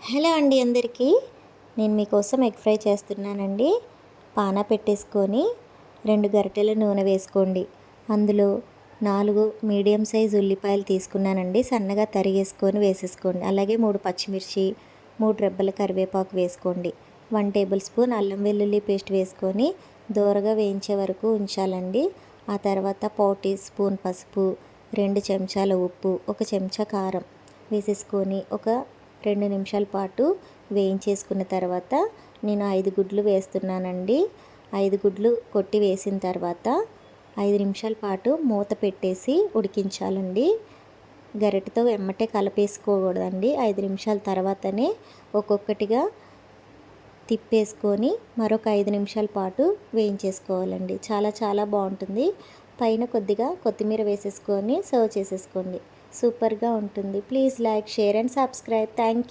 Hello అండి అందరికీ. నేను మీకోసం ఎగ్ ఫ్రై చేస్తున్నానండి. పానా పెట్టేసుకొని 2 గరిటెల నూనె వేసుకోండి. అందులో 4 మీడియం సైజ్ ఉల్లిపాయలు తీసుకున్నానండి, సన్నగా తరిగేసుకొని వేసేసుకోండి. అలాగే 3 పచ్చిమిర్చి, 3 రెబ్బల కరివేపాకు వేసుకోండి. 1 టేబుల్ స్పూన్ అల్లం వెల్లుల్లి పేస్ట్ వేసుకొని దోరగా వేయించే వరకు ఉంచాలండి. ఆ తర్వాత పావు టీ స్పూన్ పసుపు, 2 చెంచాల ఉప్పు, 1 చెంచా కారం వేసేసుకొని ఒక 2 నిమిషాల పాటు వేయించేసుకున్న తర్వాత నేను 5 గుడ్లు వేస్తున్నానండి. 5 గుడ్లు కొట్టి వేసిన తర్వాత 5 నిమిషాల పాటు మూత పెట్టేసి ఉడికించాలండి. గరిటెతో ఎమ్మటే కలిపేసుకోకూడదండి. 5 నిమిషాల తర్వాతనే ఒక్కొక్కటిగా తిప్పేసుకొని మరొక 5 నిమిషాల పాటు వేయించేసుకోవాలండి. చాలా బాగుంటుంది. పైన కొద్దిగా కొత్తిమీర వేసేసుకొని సర్వ్ చేసేసుకోండి. సూపర్గా ఉంటుంది. Please like, share and subscribe. Thank you.